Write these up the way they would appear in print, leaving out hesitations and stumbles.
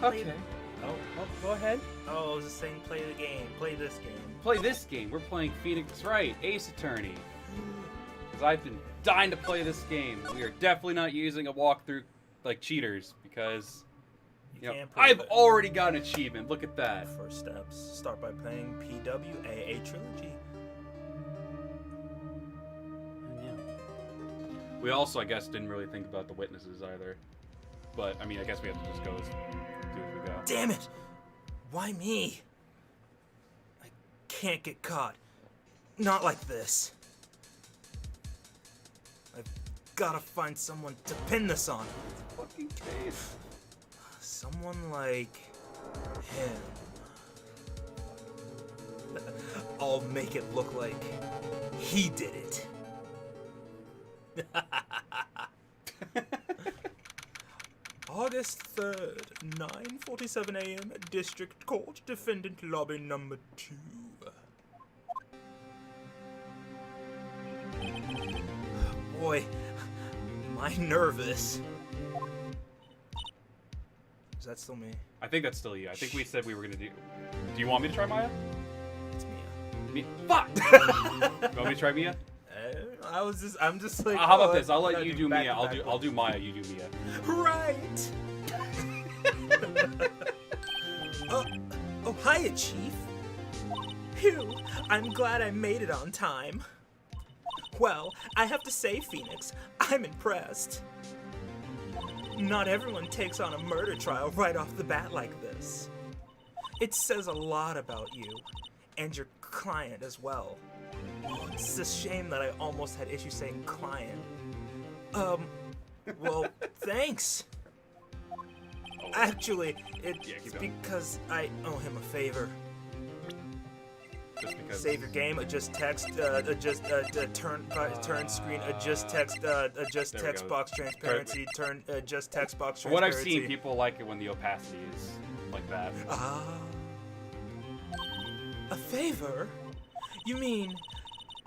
Okay. Oh, go ahead. Oh, I was just saying play the game. Play this game. Play this game. We're playing Phoenix Wright Ace Attorney. Because I've been dying to play this game. We are definitely not using a walkthrough like cheaters because you know, I've already got an achievement. Look at that. First steps. Start by playing PWAA Trilogy. We also, I guess, didn't really think about the witnesses either. But, I mean, I guess we have to just do as we go. Damn it! Why me? I can't get caught. Not like this. I've gotta find someone to pin this on. Fucking case. Someone like him. I'll make it look like he did it. August 3rd, 9:47 a.m. District Court, Defendant Lobby Number 2. Boy, am I nervous. Is that still me? I think that's still you. I think we said we were gonna do. Do you want me to try Maya? It's Mia. Me? Fuck! You want me to try Mia? I'm just like. How about this? I'll let you do Mia. I'll do Maya. You do Mia. Right. Oh, hiya, Chief. Phew, I'm glad I made it on time. Well, I have to say, Phoenix, I'm impressed. Not everyone takes on a murder trial right off the bat like this. It says a lot about you, and your client as well. It's a shame that I almost had issues saying client. Well, thanks. Actually, it's because I owe him a favor. Just because. Save your game, adjust text, turn screen, adjust text, adjust text box transparency, adjust text box transparency. From what I've seen, people like it when the opacity is like that. A favor? You mean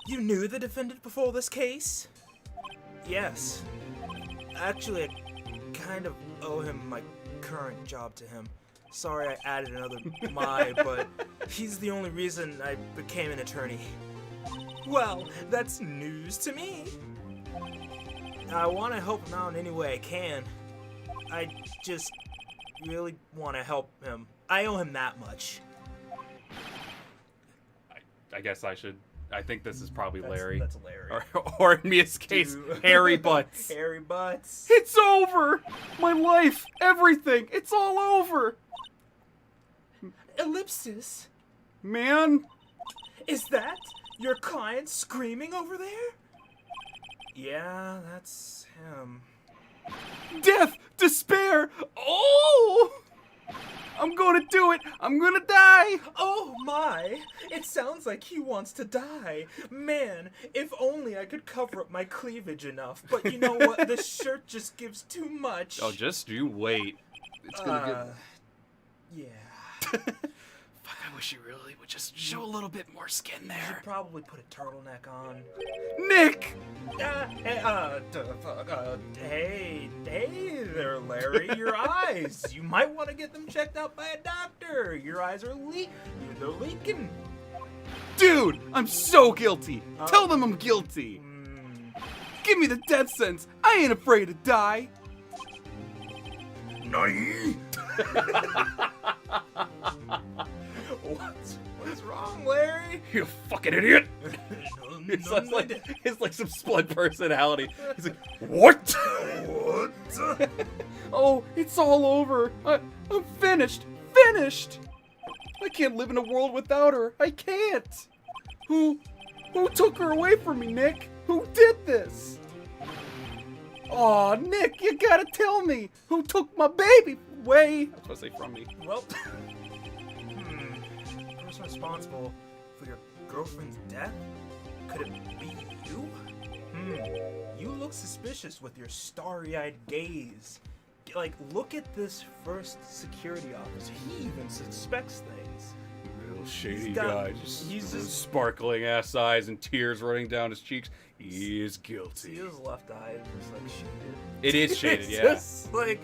you knew the defendant before this case? Yes. Actually, I kind of owe him my current job to him. Sorry I added another my, but he's the only reason I became an attorney. Well, that's news to me. I want to help him out in any way I can. I just really want to help him. I owe him that much. I guess I should. I think this is probably Larry. That's Larry. Or in Mia's case, Harry Butts. Harry Butts. It's over! My life, everything, it's all over! Ellipsis? Man? Is that your client screaming over there? Yeah, that's him. Death! Despair! Oh! I'm gonna do it! I'm gonna die! Oh my! It sounds like he wants to die. Man, if only I could cover up my cleavage enough. But you know what? This shirt just gives too much. Oh, just you wait. It's gonna Yeah. Fuck, I wish you really would just show a little bit more skin You there. should probably put a turtleneck on. Nick! Hey there, Larry. Your eyes. You might want to get them checked out by a doctor. Your eyes are they're leaking. Dude, I'm so guilty. Tell them I'm guilty. Give me the death sentence. I ain't afraid to die. Nani? What's wrong, Larry? You fucking idiot! It's like some split personality. He's like, what? What? Oh, it's all over. I'm finished. Finished. I can't live in a world without her. I can't. Who took her away from me, Nick? Who did this? Aw, Nick, you gotta tell me. Who took my baby away? I was supposed to say from me. Well, person responsible for your girlfriend's death? Could it be you? You look suspicious with your starry-eyed gaze. Like, look at this first security officer. He even suspects things. Real shady guy. He's just sparkling ass eyes and tears running down his cheeks. He is guilty. See, his left eye is just like shaded. It is shaded, it's yeah. just like,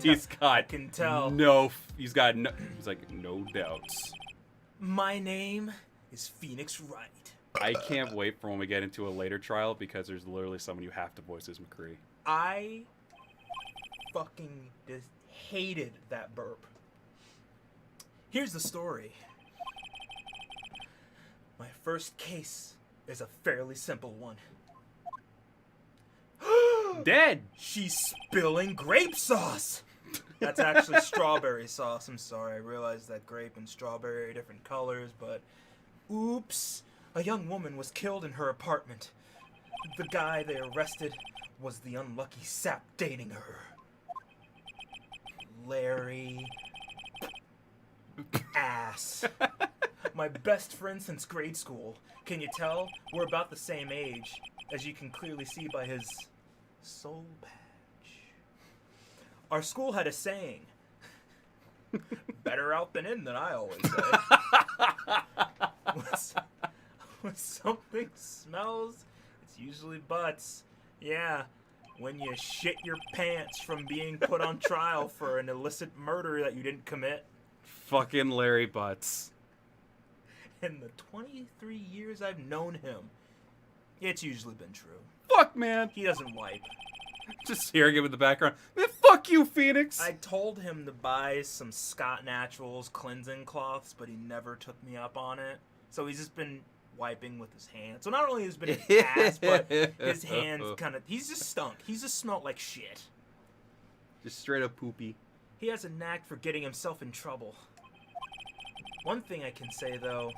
He's got can tell. He's like, no doubts. My name is Phoenix Wright. I can't wait for when we get into a later trial because there's literally someone you have to voice as McCree. I fucking just hated that burp. Here's the story. My first case is a fairly simple one. Dead! She's spilling grape sauce! That's actually strawberry sauce. I'm sorry. I realized that grape and strawberry are different colors, but oops. A young woman was killed in her apartment. The guy they arrested was the unlucky sap dating her. Larry. Ass. My best friend since grade school. Can you tell? We're about the same age, as you can clearly see by his soul patch. Our school had a saying. Better out than in, than I always say. When something smells, it's usually butts. Yeah, when you shit your pants from being put on trial for an illicit murder that you didn't commit. Fucking Larry Butts. In the 23 years I've known him, it's usually been true. Fuck, man. He doesn't wipe. Just hearing him in the background. Man, fuck you, Phoenix. I told him to buy some Scott Naturals cleansing cloths, but he never took me up on it. So he's just been wiping with his hands. So not only has it been his ass, but his hands kind of... He's just stunk. He's just smelled like shit. Just straight up poopy. He has a knack for getting himself in trouble. One thing I can say, though,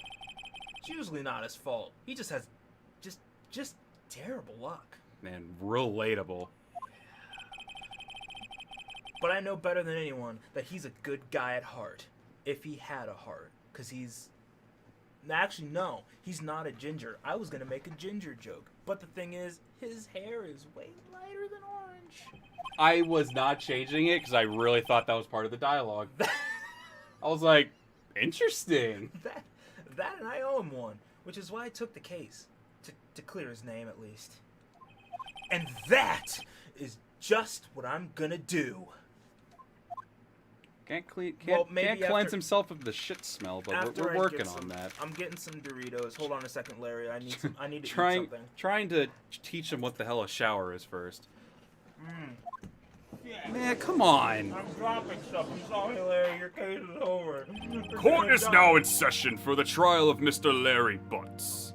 it's usually not his fault. He just has just terrible luck. Man, relatable. But I know better than anyone that he's a good guy at heart. If he had a heart. Because he's... Actually, no. He's not a ginger. I was going to make a ginger joke. But the thing is, his hair is way lighter than orange. I was not changing it because I really thought that was part of the dialogue. I was like, interesting. That and I owe him one. Which is why I took the case. To clear his name, at least. And that is just what I'm going to do. Can't cleanse himself of the shit smell, but we're working on that. I'm getting some Doritos. Hold on a second, Larry. I need to eat something. Trying to teach him what the hell a shower is first. Yeah. Man, come on. I'm dropping stuff. I'm sorry, Larry. Your case is over. Court is now in session for the trial of Mr. Larry Butts.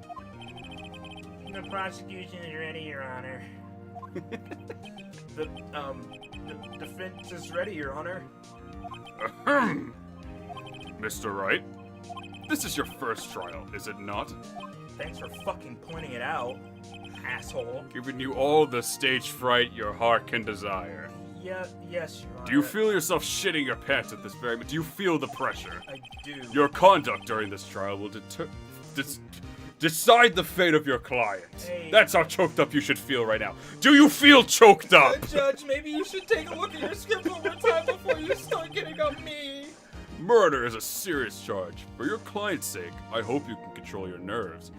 The prosecution is ready, Your Honor. The defense is ready, Your Honor. Ahem. Mr. Wright, this is your first trial, is it not? Thanks for fucking pointing it out, asshole. Giving you all the stage fright your heart can desire. Yes, Your Honor. Do you feel yourself shitting your pants at this very moment? Do you feel the pressure? I do. Your conduct during this trial will decide the fate of your client. Hey. That's how choked up you should feel right now. Do you feel choked up? Judge, maybe you should take a look at your script one more time before you start getting on me. Murder is a serious charge. For your client's sake, I hope you can control your nerves.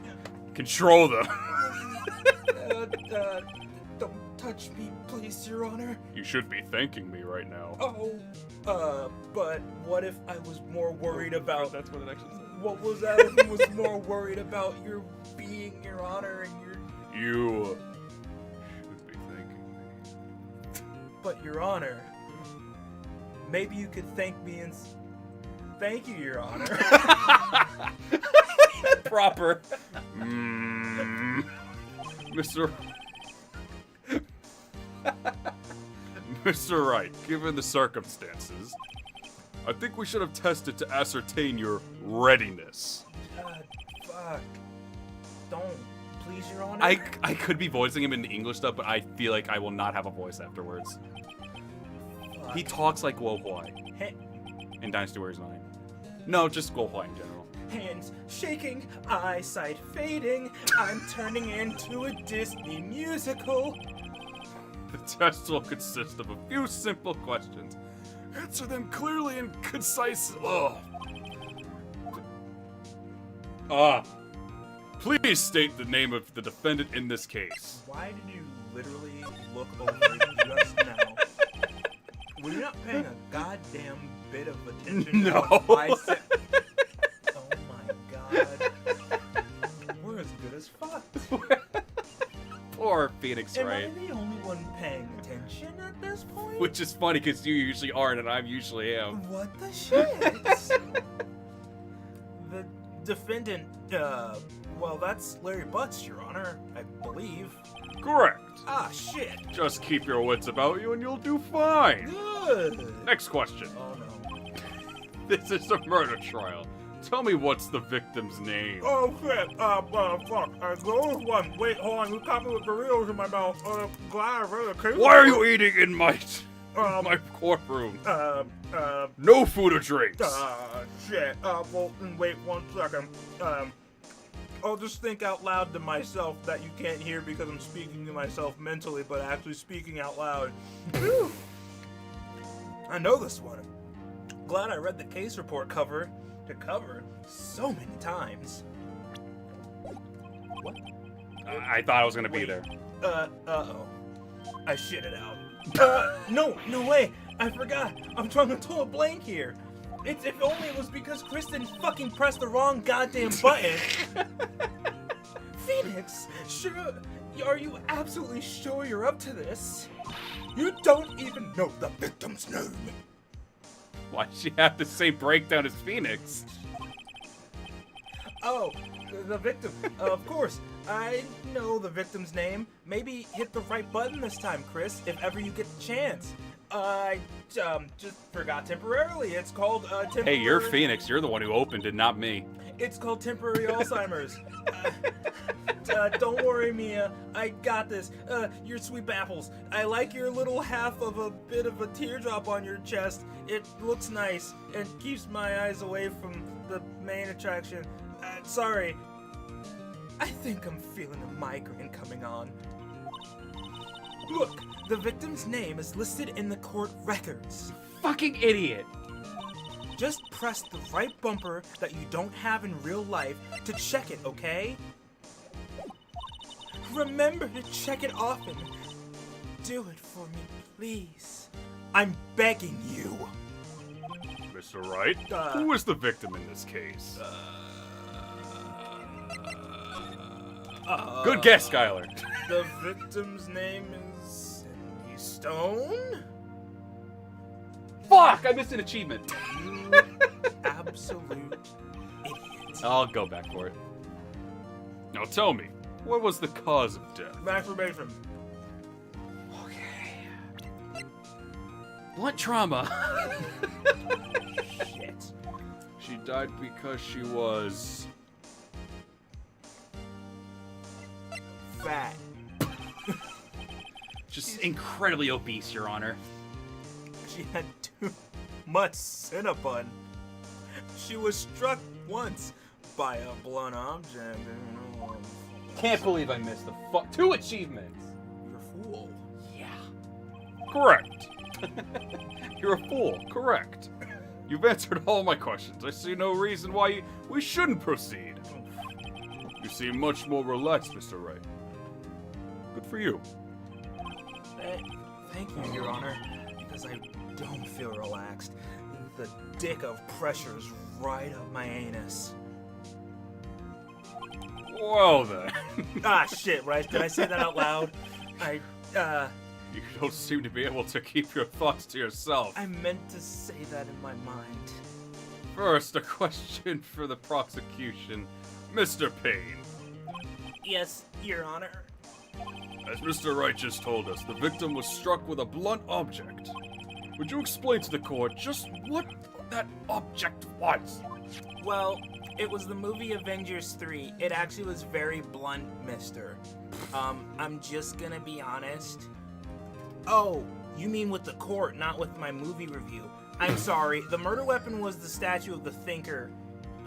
Control them. Don't touch me, please, Your Honor. You should be thanking me right now. But what if I was more worried about... That's what it actually says. What was that if I was more worried about your being Your Honor and your... You should be thanking me. But, Your Honor, maybe you could thank me and... Thank you, Your Honor. Proper. Mr. Wright, given the circumstances, I think we should have tested to ascertain your readiness. Fuck. Don't. Please, Your Honor. I could be voicing him in the English stuff, but I feel like I will not have a voice afterwards. Fuck. He talks like Guo Huai Hey. in Dynasty Warriors 9. No, just Guo Huai in general. Hands shaking, eyesight fading, I'm turning into a Disney musical. The test will consist of a few simple questions. Answer them clearly and concisely. Please state the name of the defendant in this case. Why did you literally look over just now? Were you not paying a goddamn bit of attention? No. To what I said? Oh my god. We're as good as fuck. Poor Phoenix Am Wright. I the only one paying attention at this point? Which is funny because you usually aren't and I usually am. What the shit? The defendant, well, that's Larry Butts, Your Honor, I believe. Correct. Ah, shit. Just keep your wits about you and you'll do fine. Good. Next question. Oh no. This is a murder trial. Tell me what's the victim's name. Oh shit, fuck. Go with one. Wait, hold on, you caught me with Doritos in my mouth. Glad I read the case. Why are you eating in my courtroom? No food or drinks. Shit. Well, wait 1 second. I'll just think out loud to myself that you can't hear because I'm speaking to myself mentally, but actually speaking out loud. I know this one. Glad I read the case report cover to cover so many times. What? I thought I was gonna be there. Uh-oh. I shit it out. No way! I forgot! I'm drawing a total blank here! If only it was because Kristen fucking pressed the wrong goddamn button! Phoenix, sure, are you absolutely sure you're up to this? You don't even know the victim's name! Why'd she have the same breakdown as Phoenix? Oh, the victim. Of course. I know the victim's name. Maybe hit the right button this time, Chris, if ever you get the chance. I just forgot temporarily. It's called temporary... Hey, you're Phoenix. You're the one who opened it, not me. It's called temporary Alzheimer's. Don't worry, Mia. I got this. Your sweet apples. I like your little half of a bit of a teardrop on your chest. It looks nice and keeps my eyes away from the main attraction. Sorry. I think I'm feeling a migraine coming on. Look, the victim's name is listed in the court records. Fucking idiot. Just press the right bumper that you don't have in real life to check it, okay? Remember to check it often. Do it for me, please. I'm begging you. Mr. Wright, who is the victim in this case? Good guess, Skylar. The victim's name is Cindy Stone? Fuck! I missed an achievement. You absolute idiot. I'll go back for it. Now tell me, what was the cause of death? Masturbation. Okay. Blunt trauma. Shit. She died because she was... Fat. just incredibly obese, Your Honor. She had too much Cinnabon. She was struck once by a blunt object. Can't believe I missed the fuck 2 achievements. You're a fool. Yeah. Correct. You're a fool. Correct. You've answered all my questions. I see no reason why we shouldn't proceed. You seem much more relaxed, Mr. Wright. Good for you. Thank you, Your Honor, because I don't feel relaxed. The dick of pressure's right up my anus. Well then. Ah, shit, right? Did I say that out loud? You don't seem to be able to keep your thoughts to yourself. I meant to say that in my mind. First, a question for the prosecution. Mr. Payne. Yes, Your Honor. As Mr. Wright just told us, the victim was struck with a blunt object. Would you explain to the court just what that object was? Well, it was the movie Avengers 3. It actually was very blunt, mister. I'm just gonna be honest. Oh, you mean with the court, not with my movie review. I'm sorry, the murder weapon was the statue of the Thinker,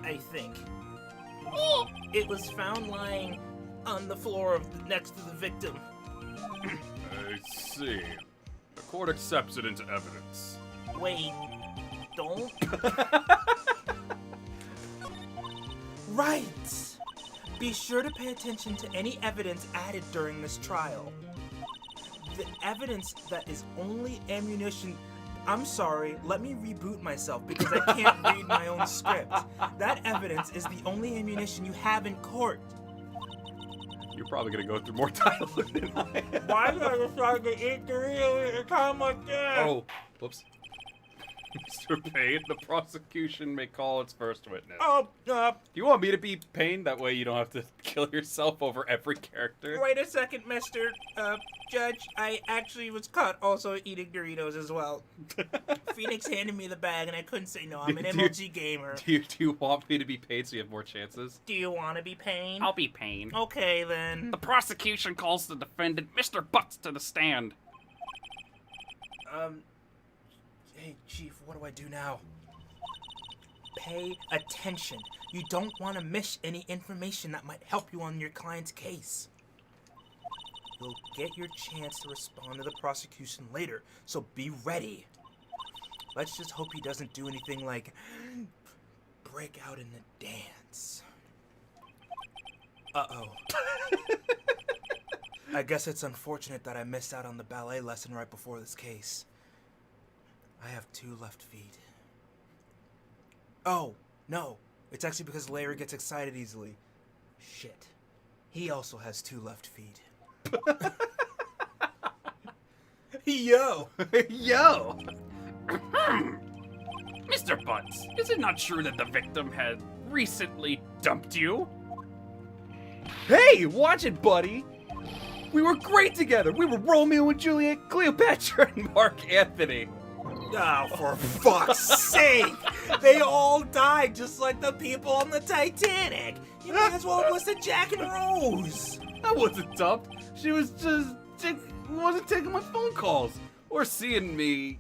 I think. It was found lying on the floor next to the victim. I see. The court accepts it into evidence. Wait, don't? Right! Be sure to pay attention to any evidence added during this trial. The evidence that is only ammunition I'm sorry, let me reboot myself because I can't read my own script. That evidence is the only ammunition you have in court. You're probably gonna go through more dialogue than I am. Why did I decide to eat Doritos at a time like this? Oh, whoops. Mr. Payne, the prosecution may call its first witness. Oh, Do you want me to be Payne? That way you don't have to kill yourself over every character. wait a second, Mr. Judge. I actually was caught also eating Doritos as well. Phoenix handed me the bag and I couldn't say no. I'm an MLG gamer. Do you want me to be Payne so you have more chances? Do you want to be Payne? I'll be Payne. Okay, then. The prosecution calls the defendant, Mr. Butts, to the stand. Hey, Chief, what do I do now? Pay attention. You don't want to miss any information that might help you on your client's case. You'll get your chance to respond to the prosecution later, so be ready. Let's just hope he doesn't do anything like break out in a dance. Uh-oh. I guess it's unfortunate that I missed out on the ballet lesson right before this case. I have 2 left feet. Oh, no. It's actually because Larry gets excited easily. Shit. He also has 2 left feet. Yo! Yo! Mr. Butts, is it not true that the victim had recently dumped you? Hey, watch it, buddy! We were great together! We were Romeo and Juliet, Cleopatra, and Mark Anthony! Oh, for fuck's sake! They all died just like the people on the Titanic! You might as well have listed Jack and Rose! I wasn't dumped. She was just... She wasn't taking my phone calls. Or seeing me...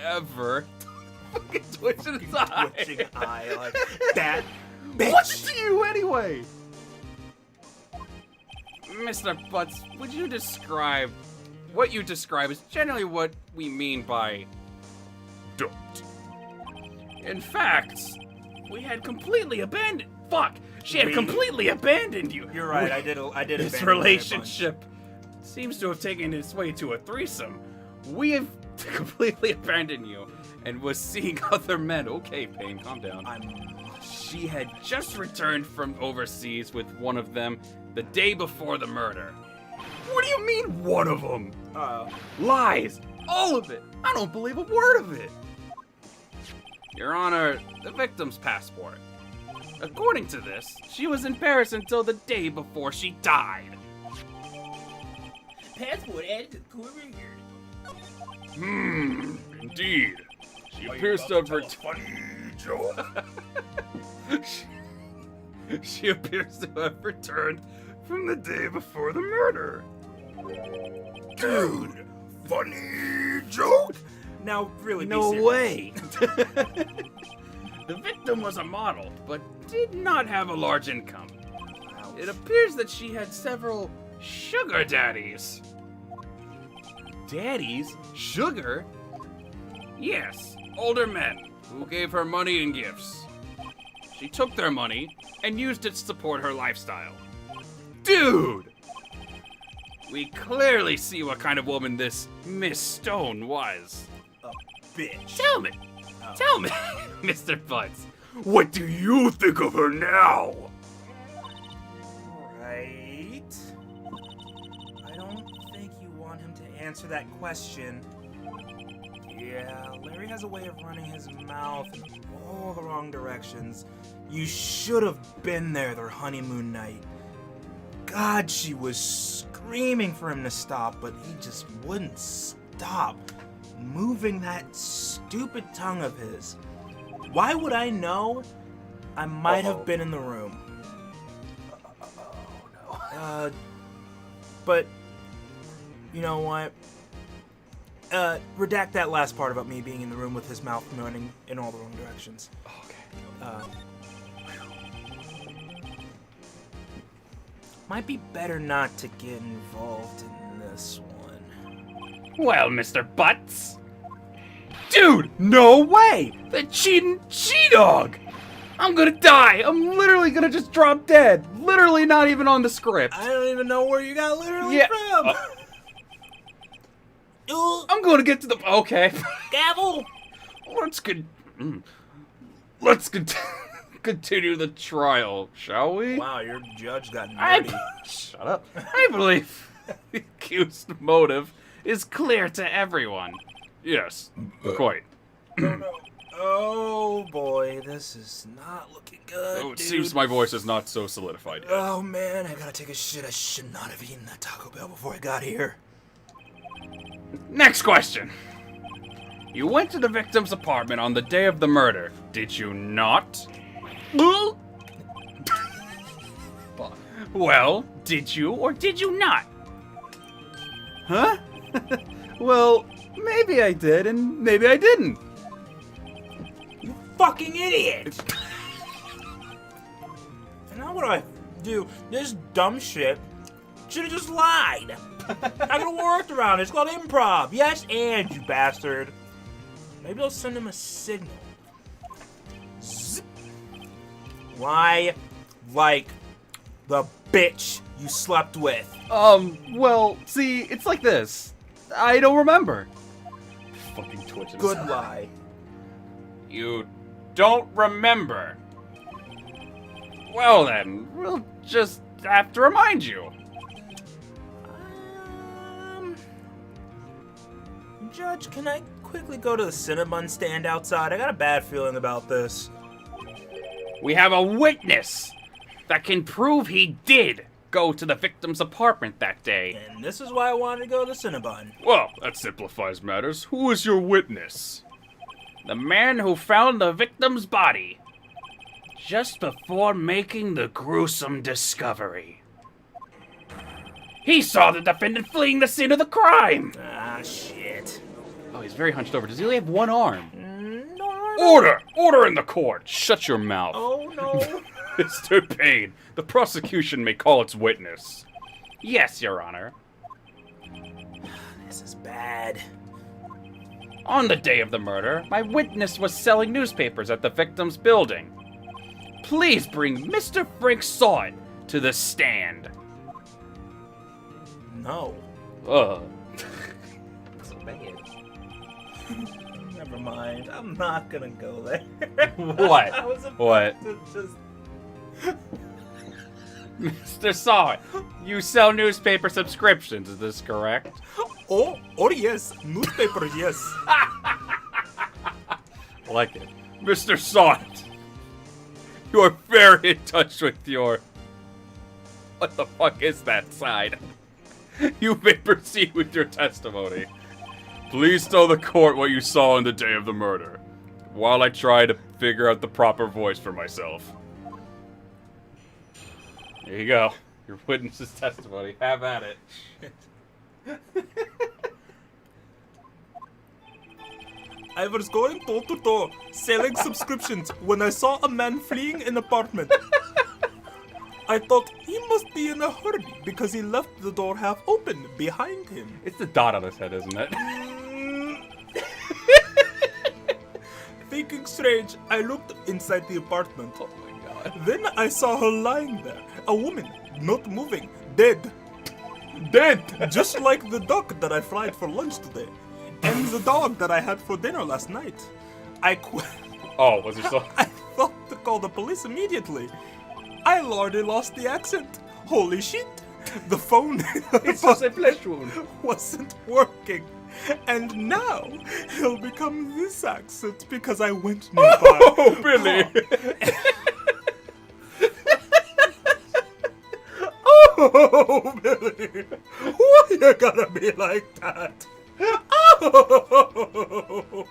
ever. Fucking twitching his eye. Twitching eye like that bitch! What's to you anyway? Mr. Butts, would you describe... What you describe is generally what we mean by... dumped. In fact, we had completely abandoned... Fuck! She had completely abandoned you. You're right, I did This abandon relationship seems to have taken its way to a threesome. We have completely abandoned you and was seeing other men. Okay, Payne, calm down. She had just returned from overseas with one of them the day before the murder. What do you mean, one of them? Lies! All of it. I don't believe a word of it. Your Honor, the victim's passport. According to this, she was in Paris until the day before she died. Passport added to the career. Indeed. She appears to have returned. She appears to have returned from the day before the murder. Dude, funny joke? Now, really, No be serious. way. The victim was a model, but did not have a large income. It appears that she had several sugar daddies. Daddies? Sugar? Yes, older men who gave her money and gifts. She took their money and used it to support her lifestyle. Dude! We clearly see what kind of woman this Miss Stone was. A bitch. Tell me, Mr. Butts, what do you think of her now? Right. I don't think you want him to answer that question. Yeah, Larry has a way of running his mouth in all the wrong directions. You should have been there their honeymoon night. God, she was screaming for him to stop, but he just wouldn't stop moving that stupid tongue of his. Why would I know? I might have been in the room. But you know what? Redact that last part about me being in the room with his mouth running in all the wrong directions. Okay. Might be better not to get involved in this one. Well, Mr. Butts, Dude, no way! the cheating she-dog! I'm gonna die! I'm literally gonna just drop dead! Literally not even on the script! I don't even know where you got literally Yeah. from. I'm going to get to the... Okay. Gavel! Let's continue the trial, shall we? Wow, your judge got nerdy. Shut up. I believe the accused's motive is clear to everyone. Yes, quite. Oh boy, this is not looking good. Oh, it dude. seems my voice is not so solidified yet. Oh man, I gotta take a shit. I should not have eaten that Taco Bell before I got here. Next question. You went to the victim's apartment on the day of the murder, did you not? Well, did you or did you not? Huh? Well, maybe I did and maybe I didn't. You fucking idiot! And now what do I do? This dumb shit should've just lied. I could've worked around it. It's called improv. Yes, and you bastard. Maybe I'll send him a signal. Zip. Why, like the bitch you slept with? Well, see, it's like this. I don't remember. Fucking twitches. Good lie. You don't remember. Well then, we'll just have to remind you. Judge, can I quickly go to the Cinnabon stand outside? I got a bad feeling about this. We have a witness that can prove he did go to the victim's apartment that day. And this is why I wanted to go to Cinnabon. Well, that simplifies matters. Who is your witness? The man who found the victim's body just before making the gruesome discovery. He saw the defendant fleeing the scene of the crime. Ah, shit. Oh, he's very hunched over. Does he only have one arm? No. Order! Order in the court! Shut your mouth. Oh, no. Mr. Payne, the prosecution may call its witness. Yes, Your Honor. This is bad. On the day of the murder, my witness was selling newspapers at the victim's building. Please bring Mr. Frank Sawin to the stand. No. So bad. Never mind. I'm not gonna go there. What? I was about What? to just... Mr. Sawin, you sell newspaper subscriptions, is this correct? Oh yes. Newspaper, yes. I like it. Mr. Sawin, you are very in touch with your... What the fuck is that side? You may proceed with your testimony. Please tell the court what you saw on the day of the murder, while I try to figure out the proper voice for myself. There you go. Your witness's testimony. Have at it. I was going door to door selling subscriptions when I saw a man fleeing an apartment. I thought he must be in a hurry because he left the door half open behind him. It's the dot on his head, isn't it? Thinking strange, I looked inside the apartment. Oh my god. Then I saw her lying there, a woman, not moving, dead. Dead! Just like the duck that I fried for lunch today. And the dog that I had for dinner last night. Oh, was it so? I thought to call the police immediately. I already lost the accent. Holy shit. The phone It's just a flesh wound. wasn't working. And now he'll become this accent because I went nearby. Oh, Billy! Oh, Billy. Why you gotta be like that? Oh.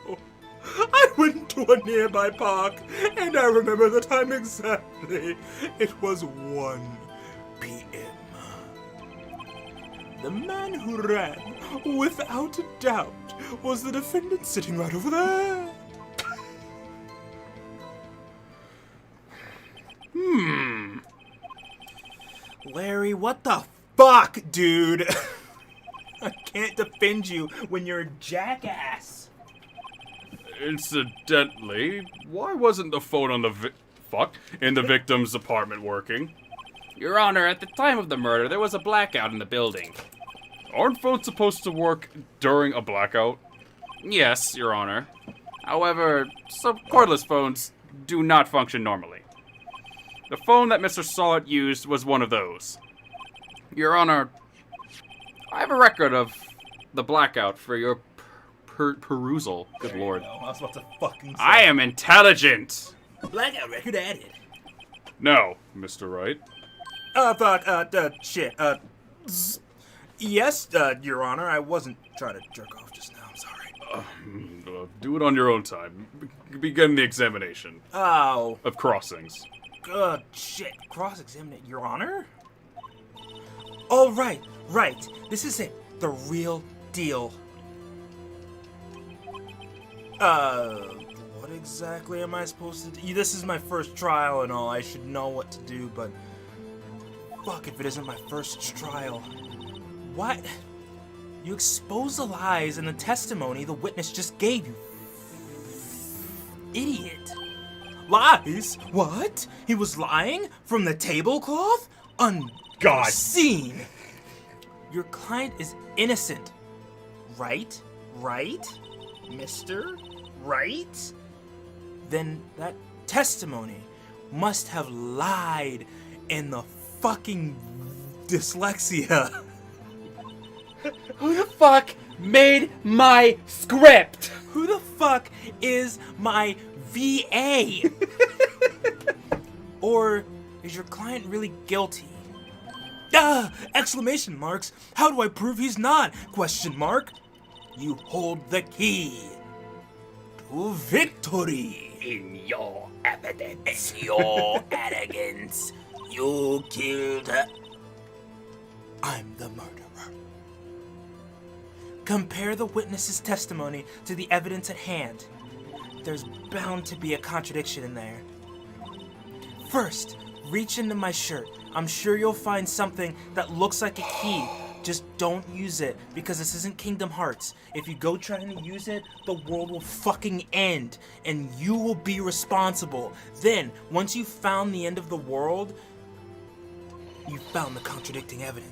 I went to a nearby park, and I remember the time exactly. It was 1 p.m. The man who ran, without a doubt, was the defendant sitting right over there. Larry, what the fuck, dude? I can't defend you when you're a jackass. Incidentally, why wasn't the phone on the in the victim's apartment working? Your Honor, at the time of the murder, there was a blackout in the building. Aren't phones supposed to work during a blackout? Yes, Your Honor. However, some cordless phones do not function normally. The phone that Mr. Solid used was one of those. Your Honor, I have a record of the blackout for your perusal. Good lord. I was about to fucking say. I am intelligent! Blackout record added. Now, Mr. Wright. Shit. Yes, Your Honor, I wasn't trying to jerk off just now, I'm sorry. Do it on your own time. Begin the examination Oh, of crossings. shit. Cross-examine Your Honor? Oh, right. This is it. The real deal. What exactly am I supposed to do? This is my first trial and all. I should know what to do, but... Fuck if it isn't my first trial. What? You expose the lies and the testimony the witness just gave you. Idiot. Lies? What? He was lying? From the tablecloth? Unseen. Your client is innocent. Right? Mister? Right? Then that testimony must have lied in the fucking dyslexia. Who the fuck made my script? Who the fuck is my VA? Or is your client really guilty? Exclamation marks. How do I prove he's not? Question mark. You hold the key to victory. In your evidence, your arrogance, you killed her. I'm the murderer. Compare the witness's testimony to the evidence at hand. There's bound to be a contradiction in there. First, reach into my shirt. I'm sure you'll find something that looks like a key. Just don't use it, because this isn't Kingdom Hearts. If you go trying to use it, the world will fucking end, and you will be responsible. Then, once you've found the end of the world, you found the contradicting evidence.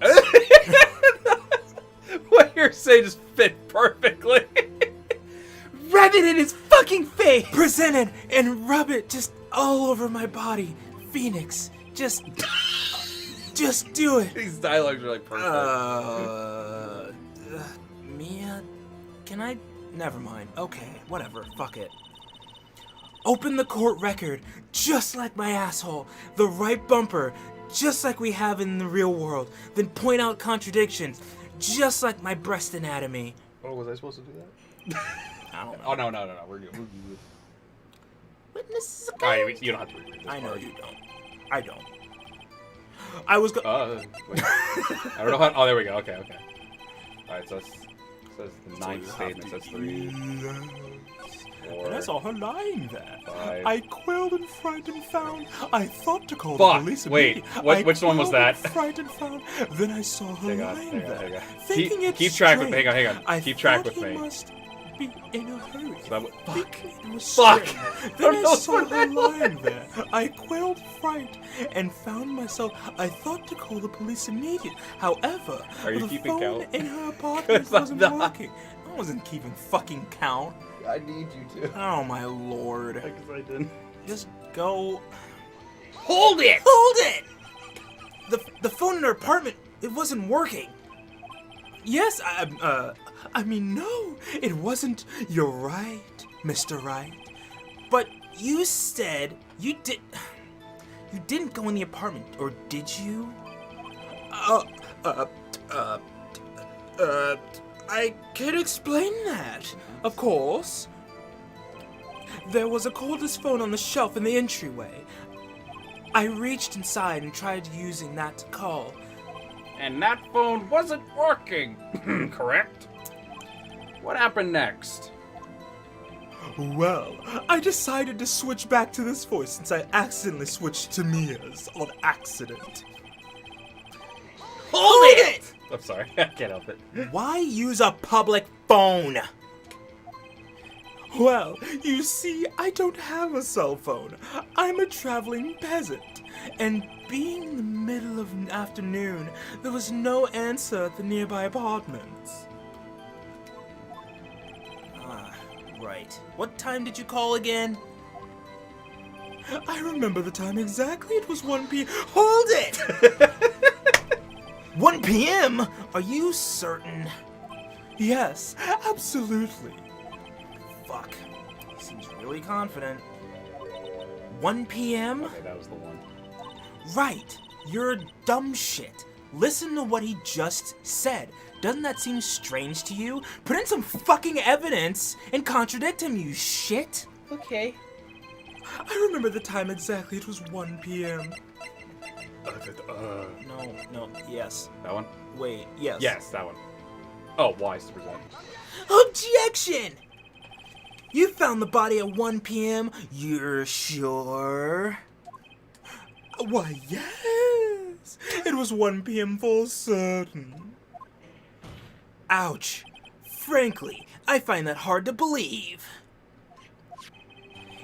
What you're saying just fit perfectly. Rub it in his fucking face! Present it and rub it just all over my body. Phoenix, just do it. These dialogues are like perfect. Mia, can I? Never mind. Okay, whatever. Fuck it. Open the court record, just like my asshole. The right bumper, just like we have in the real world. Then point out contradictions, just like my breast anatomy. Oh, was I supposed to do that? I don't know. Oh, no. We're good. Witnesses Alright, you don't have to read this I know part. you don't. I don't. I was wait. I don't know how... Oh, there we go. Okay. Alright, so it says the ninth statement. Says 3, 4... And I saw her lying there. 5... I quailed and frightened found. I thought to call Fuck, the police. wait, which one was that? Frightened found. Then I saw her lying there. Thinking it's Keep track with me. strange. Hang on. I Keep track thought with he me. must be in a hurry. So that fuck. Thinking it was Fuck. strange. I Then don't I know saw what her that lying there. I quailed fright and found myself. I thought to call the police immediately. However, Are you the keeping phone count? in her apartment 'Cause I'm wasn't not. working. I wasn't keeping fucking count. I need you to. Oh my lord. Because I didn't. Just go. Hold it! Hold it! The phone in her apartment, it wasn't working. Yes, I mean, no, it wasn't. You're right, Mr. Wright. But you said you didn't go in the apartment, or did you? I can explain that, of course. There was a cordless phone on the shelf in the entryway. I reached inside and tried using that to call. And that phone wasn't working, correct? What happened next? Well, I decided to switch back to this voice since I accidentally switched to Mia's on accident. Hold it! I'm sorry. I can't help it. Why use a public phone? Well, you see, I don't have a cell phone. I'm a traveling peasant. And being the middle of an afternoon, there was no answer at the nearby apartments. Ah, right. What time did you call again? I remember the time exactly. It was 1 p.m. Hold it! 1 p.m.? Are you certain? Yes, absolutely. Fuck. Seems really confident. 1 p.m.? Okay, that was the one. Right. You're a dumb shit. Listen to what he just said. Doesn't that seem strange to you? Put in some fucking evidence and contradict him, you shit. Okay. I remember the time exactly. It was 1 p.m. No, yes. That one? Wait, yes. Yes, that one. Oh, wise to present. Objection! You found the body at 1 p.m., you're sure? Why, yes! It was 1 p.m. for certain. Ouch. Frankly, I find that hard to believe.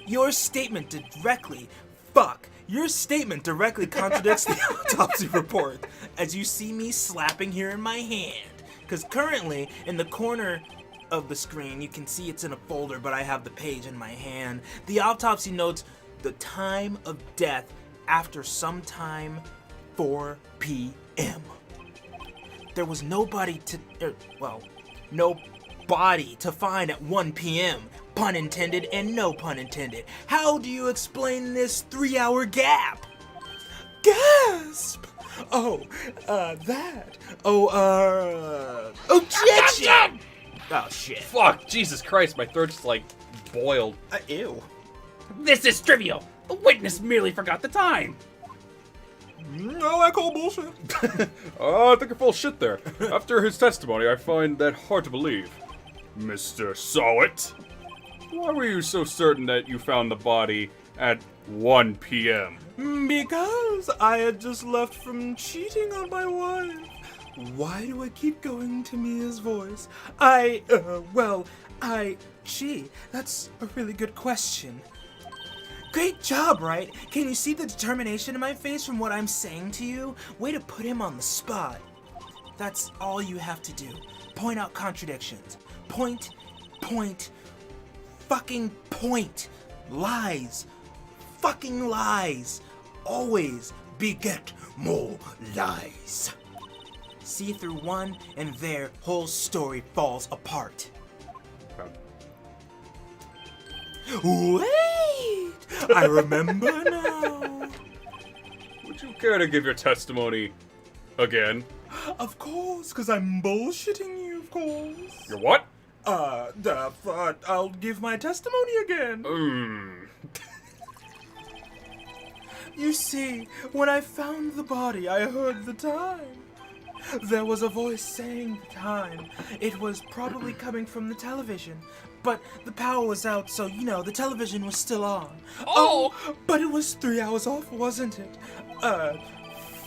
Your statement directly contradicts the autopsy report, as you see me slapping here in my hand. Because currently, in the corner of the screen, you can see it's in a folder, but I have the page in my hand. The autopsy notes the time of death after sometime 4 p.m. There was no body to find at 1 p.m. Pun intended and no pun intended. How do you explain this 3-hour gap? Gasp! Objection! Oh, shit. Fuck, Jesus Christ, my throat just like boiled. Ew. This is trivial. The witness merely forgot the time. No, I call bullshit. I think you're full of shit there. After his testimony, I find that hard to believe. Mr. Sowett, why were you so certain that you found the body at 1 p.m.? Because I had just left from cheating on my wife. Why do I keep going to Mia's voice? Gee, that's a really good question. Great job, right? Can you see the determination in my face from what I'm saying to you? Way to put him on the spot. That's all you have to do. Point out contradictions. Point. Fucking point. Lies. Fucking lies. Always beget more lies. See through one, and their whole story falls apart. Wait! I remember now. Would you care to give your testimony again? Of course, because I'm bullshitting you, of course. Your what? I'll give my testimony again. You see, when I found the body, I heard the time. There was a voice saying the time. It was probably coming from the television. But the power was out, so, the television was still on. Oh! But it was 3 hours off, wasn't it?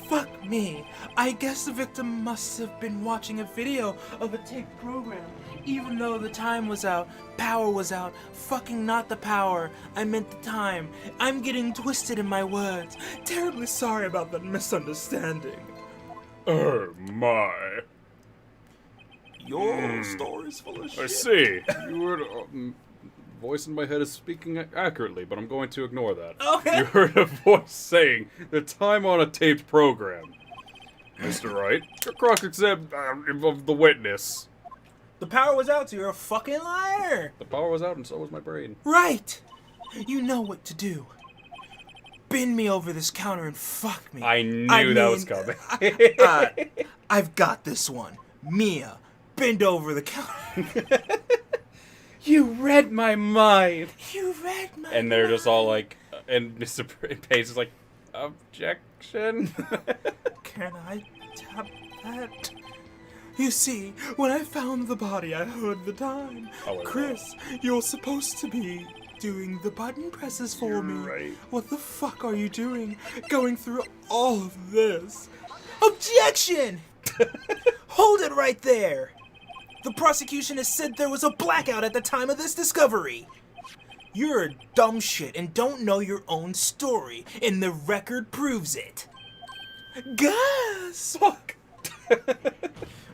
Fuck me. I guess the victim must have been watching a video of a taped program. Even though the time was out, power was out. Fucking not the power. I meant the time. I'm getting twisted in my words. Terribly sorry about that misunderstanding. Oh my. Your story's full of shit. I see. You heard voice in my head is speaking accurately, but I'm going to ignore that. Okay. You heard a voice saying the time on a taped program. Mr. Wright, your cross-exam of the witness. The power was out, so you're a fucking liar. The power was out and so was my brain. Right. You know what to do. Bend me over this counter and fuck me. I knew that was coming. I've got this one. Mia, bend over the counter. You read my mind. You read my And they're just all mind. like, and Mr. Pace is like, objection? Can I tap that? You see, when I found the body, I heard the time. Oh, wait, Chris, you're supposed to be doing the button presses for me. right. What the fuck are you doing? Going through all of this? Objection! Hold it right there. The prosecution has said there was a blackout at the time of this discovery. You're a dumb shit and don't know your own story, and the record proves it. Gas! Fuck.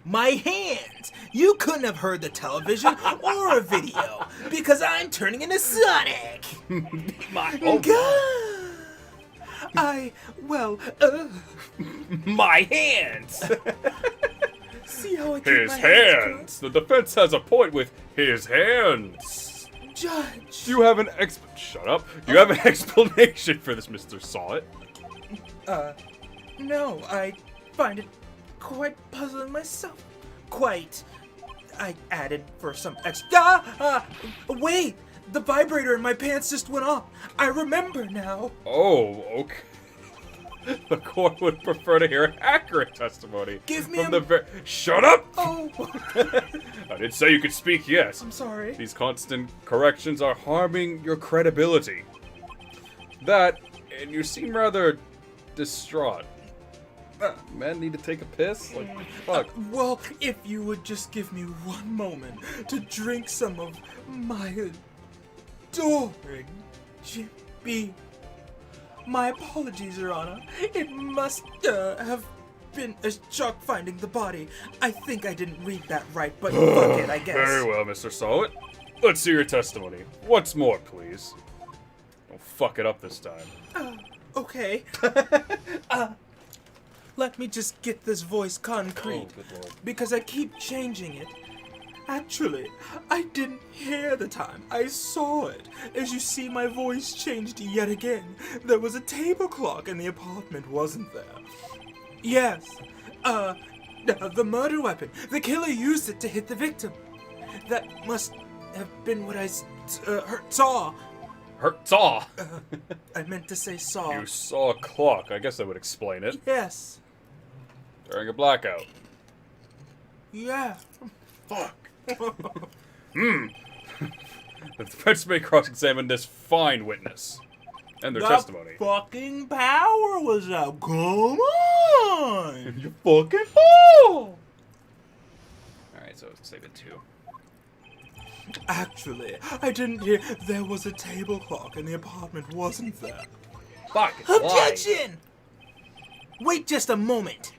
My hands! You couldn't have heard the television or a video, because I'm turning into Sonic! My hands! See how I keep His my hands! The defense has a point with his hands. Judge! Do you have an Shut up. Do you have an explanation for this, Mr. Sawit? No, I find it quite puzzling myself. Quite. I added for some extra. Wait! The vibrator in my pants just went off. I remember now. Oh, okay. The court would prefer to hear accurate testimony. Give me from Shut up! Oh, I did say you could speak, yes. I'm sorry. These constant corrections are harming your credibility. That, and you seem rather distraught. Man, need to take a piss? Like, fuck. Well, if you would just give me one moment to drink some of my adoring Jimmy. My apologies, Your Honor. It must have been a shock finding the body. I think I didn't read that right, but fuck it, I guess. Very well, Mr. Sawit. Let's see your testimony. Once more, please. Don't fuck it up this time. Okay. Let me just get this voice concrete, Oh, good lord. because I keep changing it. Actually, I didn't hear the time. I saw it. As you see, my voice changed yet again. There was a table clock in the apartment, wasn't there? Yes. The murder weapon. The killer used it to hit the victim. That must have been what I saw. Saw? I meant to say saw. You saw a clock. I guess that would explain it. Yes. During a blackout. Yeah. Fuck. The defense may cross-examine this fine witness and their testimony. Fucking power was out. Come on. You fucking fool! Alright, so let's save it 2. Actually, I didn't hear. There was a table clock in the apartment, wasn't there? Fuck, it's lying. Objection! Wait just a moment.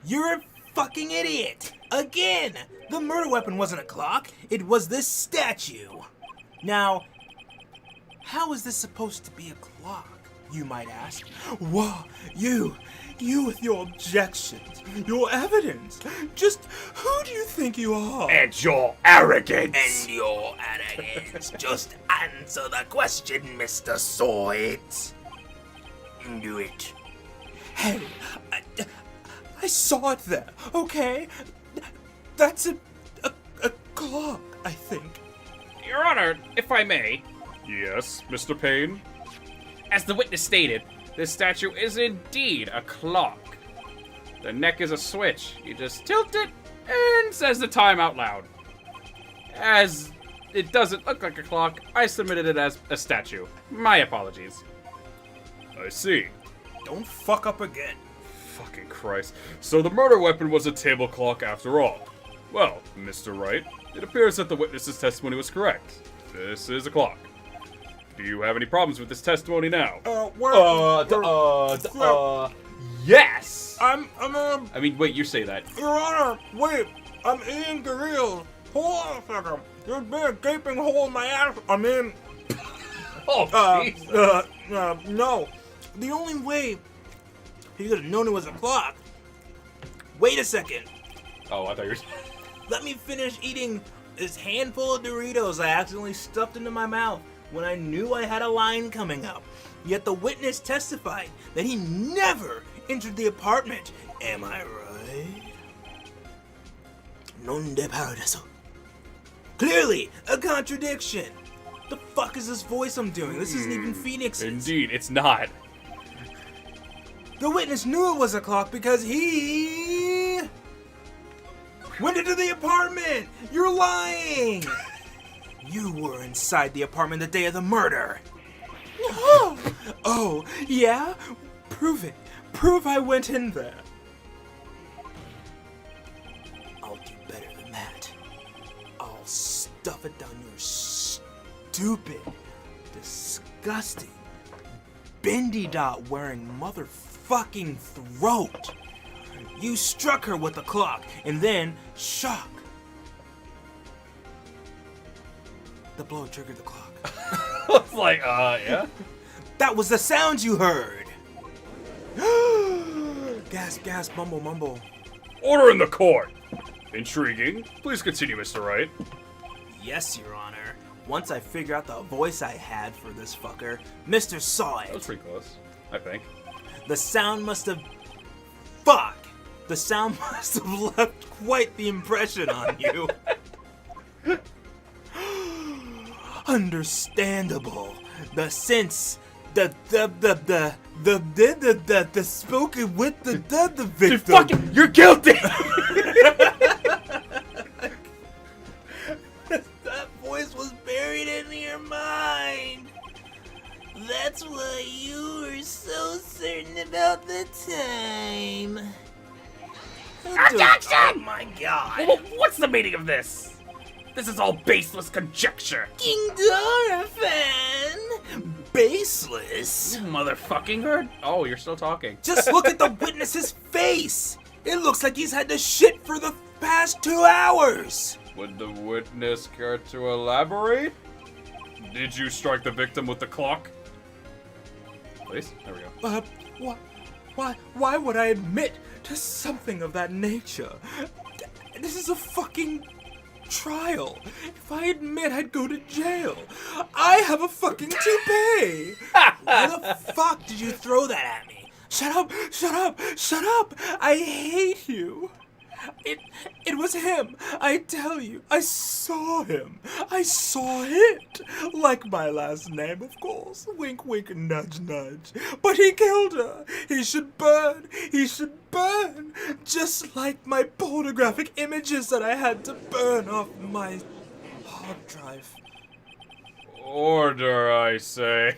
You're a fucking idiot. Again, the murder weapon wasn't a clock. It was this statue. Now, how is this supposed to be a clock, you might ask? Whoa, you with your objections, your evidence. Just who do you think you are? And your arrogance! And your arrogance. Just answer the question, Mr. Sawit. Do it. Hey, I saw it there, okay? That's a clock, I think. Your Honor, if I may, Yes, Mr. Payne? as the witness stated, this statue is indeed a clock. The neck is a switch. You just tilt it and says the time out loud. As it doesn't look like a clock, I submitted it as a statue. My apologies. I see. Don't fuck up again. Fucking Christ. So the murder weapon was a table clock after all. Well, Mr. Wright, it appears that the witness's testimony was correct. This is a clock. Do you have any problems with this testimony now? Yes! I'm I mean, wait, you say that. Your Honor, wait, I'm eating Gorilla. Hold on a second. There's been a gaping hole in my ass. I mean, Oh, Jesus. no. The only way he could have known it was a clock. Wait a second. Oh, I thought you were... Let me finish eating this handful of Doritos I accidentally stuffed into my mouth when I knew I had a line coming up. Yet the witness testified that he never entered the apartment. Am I right? Non de paradiso. Clearly, a contradiction. The fuck is this voice I'm doing? This isn't even Phoenix's. Indeed, it's not. The witness knew it was a clock because he went into the apartment. You're lying. You were inside the apartment the day of the murder. Oh, yeah? Prove it. Prove I went in there. I'll do better than that. stuff it down your stupid, disgusting, bendy dot wearing motherfucking throat. You struck her with the clock, and then, shock. The blow triggered the clock. It's like, yeah? That was the sound you heard! Gasp, gasp, mumble, mumble. Order in the court! Intriguing. Please continue, Mr. Wright. Yes, Your Honor. Once I figure out the voice I had for this fucker, Mr. saw That was it. pretty close, I think. The sound must have... Fuck! The sound must have left quite the impression on you. Understandable. The sense... The spoken with the victim. You're guilty! That voice was buried in your mind. That's why you were so certain about the time. Objection! Oh my god. Well, what's the meaning of this? This is all baseless conjecture. King Doraphan. Baseless. Motherfucking heard? Oh, you're still talking. Just look at the witness's face. It looks like he's had to shit for the past 2 hours. Would the witness care to elaborate? Did you strike the victim with the clock? Please? There we go. Why would I admit to something of that nature? This is a fucking trial. If I admit, I'd go to jail. I have a fucking toupee. Why the fuck did you throw that at me? Shut up, shut up, shut up. I hate you. It was him. I tell you, I saw him. I saw it. Like my last name, of course. Wink, wink, nudge, nudge. But he killed her. He should burn. He should burn. Just like my pornographic images that I had to burn off my hard drive. Order, I say.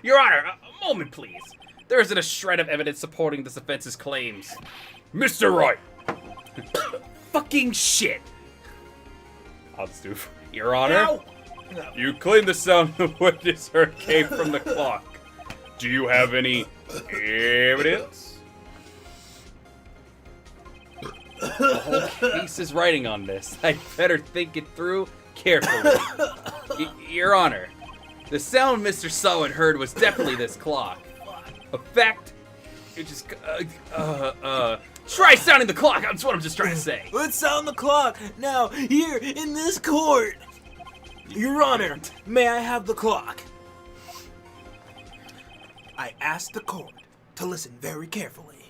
Your Honor, a moment, please. There isn't a shred of evidence supporting this offense's claims. Mr. Wright! Fucking shit. I'll just do. Your Honor? Ow. You claim the sound the witness heard came from the clock. Do you have any evidence? The whole case is writing on this. I better think it through carefully. Your Honor, the sound Mr. Sullivan heard was definitely this clock. A fact, it just, try sounding the clock, that's what I'm just trying to say. Let's sound the clock now, here in this court. Your Honor, may I have the clock? I asked the court to listen very carefully.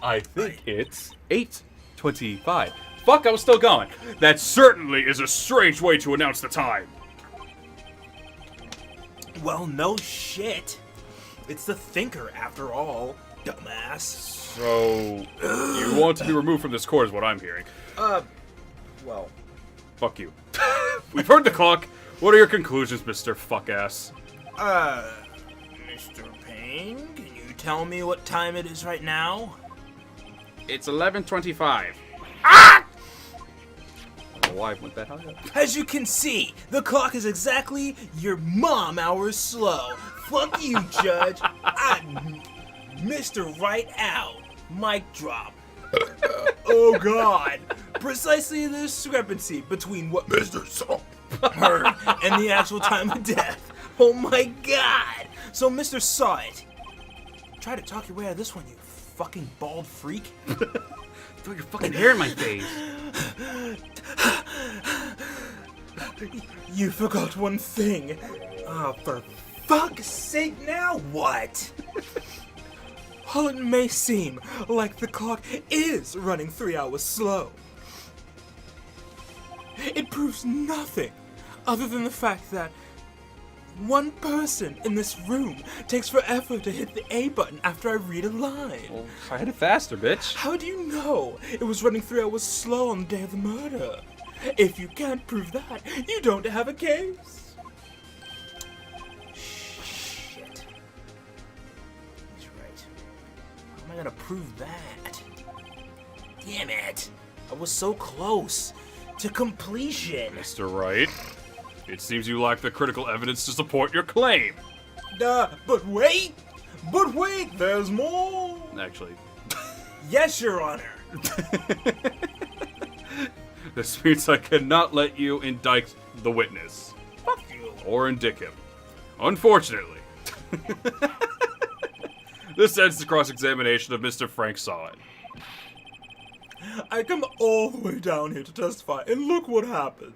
I think it's 8:25. Fuck, I was still going. That certainly is a strange way to announce the time. Well, no shit. It's the thinker, after all, dumbass. So, you want to be removed from this court is what I'm hearing. Well. Fuck you. We've heard the clock. What are your conclusions, Mr. Fuckass? Mr. Payne, can you tell me what time it is right now? It's 11:25. Why went that high up? As you can see, the clock is exactly your mom hours slow. Fuck you, Judge. Mr. Right out. Mic drop. Oh God. Precisely the discrepancy between what Mr. Salt heard and the actual time of death. Oh my God. So Mr. saw it. Try to talk your way out of this one, you fucking bald freak. Throw your fucking hair in my face. You forgot one thing. Oh, for fuck's sake, now what? While it may seem like the clock is running 3 hours slow, it proves nothing other than the fact that one person in this room takes forever to hit the A button after I read a line. Well, I hit it faster, bitch. How do you know it was running 3 hours slow on the day of the murder? If you can't prove that, you don't have a case. Shit. He's right. How am I gonna prove that? Damn it. I was so close to completion. Mr. Wright, it seems you lack the critical evidence to support your claim. But wait! There's more! Actually, Yes, Your Honor. this means I cannot let you indict the witness. Fuck you. Or indict him. Unfortunately. This ends the cross-examination of Mr. Frank Sawit. I come all the way down here to testify, and look what happens.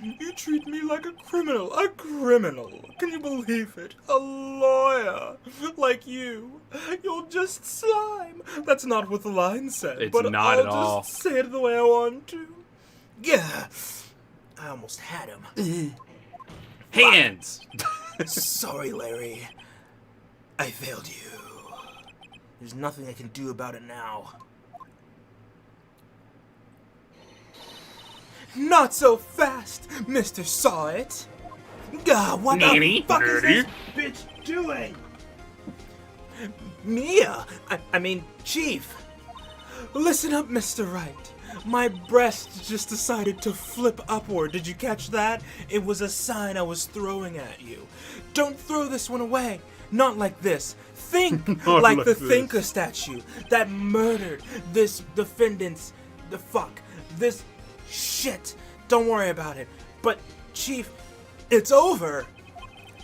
You treat me like a criminal. A criminal. Can you believe it? A lawyer like you. You're just slime. That's not what the line said. It's but not I'll at all. just say it the way I want to. Yeah. I almost had him. Hands! Sorry, Larry. I failed you. There's nothing I can do about it now. Not so fast, Mr. Sawit. God, what Nanny, the fuck is nerdy. this bitch doing? Mia, I mean, Chief. Listen up, Mr. Wright. My breast just decided to flip upward. Did you catch that? It was a sign I was throwing at you. Don't throw this one away. Not like this. Think Not like like the this. Thinker statue that murdered this defendant's this shit. Don't worry about it. But Chief, it's over.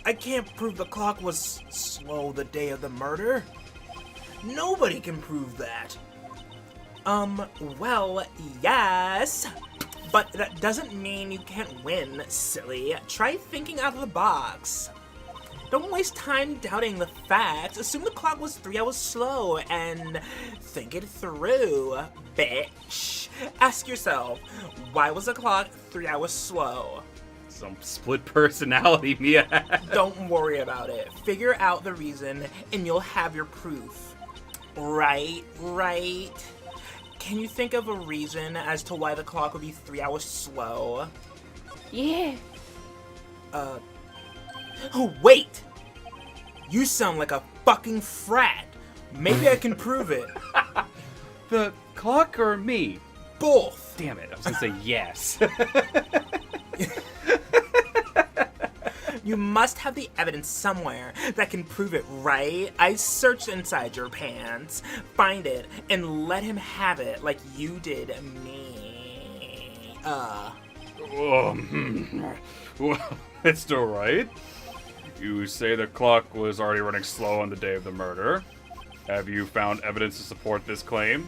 I can't prove the clock was slow the day of the murder. Nobody can prove that. Well, yes. But that doesn't mean you can't win, silly. Try thinking out of the box. Don't waste time doubting the facts. Assume the clock was 3 hours slow and think it through, bitch. Ask yourself, why was the clock 3 hours slow? Some split personality Mia had. Don't worry about it. Figure out the reason and you'll have your proof. Right? Can you think of a reason as to why the clock would be 3 hours slow? Yeah. Oh, wait! You sound like a fucking frat. Maybe I can prove it. The clock or me? Both. Damn it, I was gonna say yes. You must have the evidence somewhere that can prove it, right? I searched inside your pants, find it, and let him have it like you did me. Well, Mr. Wright, you say the clock was already running slow on the day of the murder. Have you found evidence to support this claim?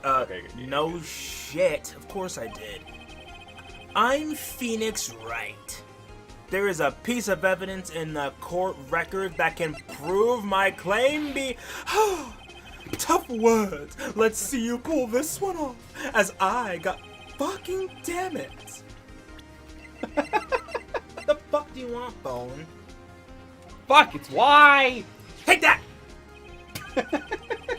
Okay, No shit. Of course I did. I'm Phoenix Wright. There is a piece of evidence in the court record that can prove my claim Tough words. Let's see you pull this one off, as I got fucking damn it. The fuck do you want, Bone? Fuck, it's why! Take that!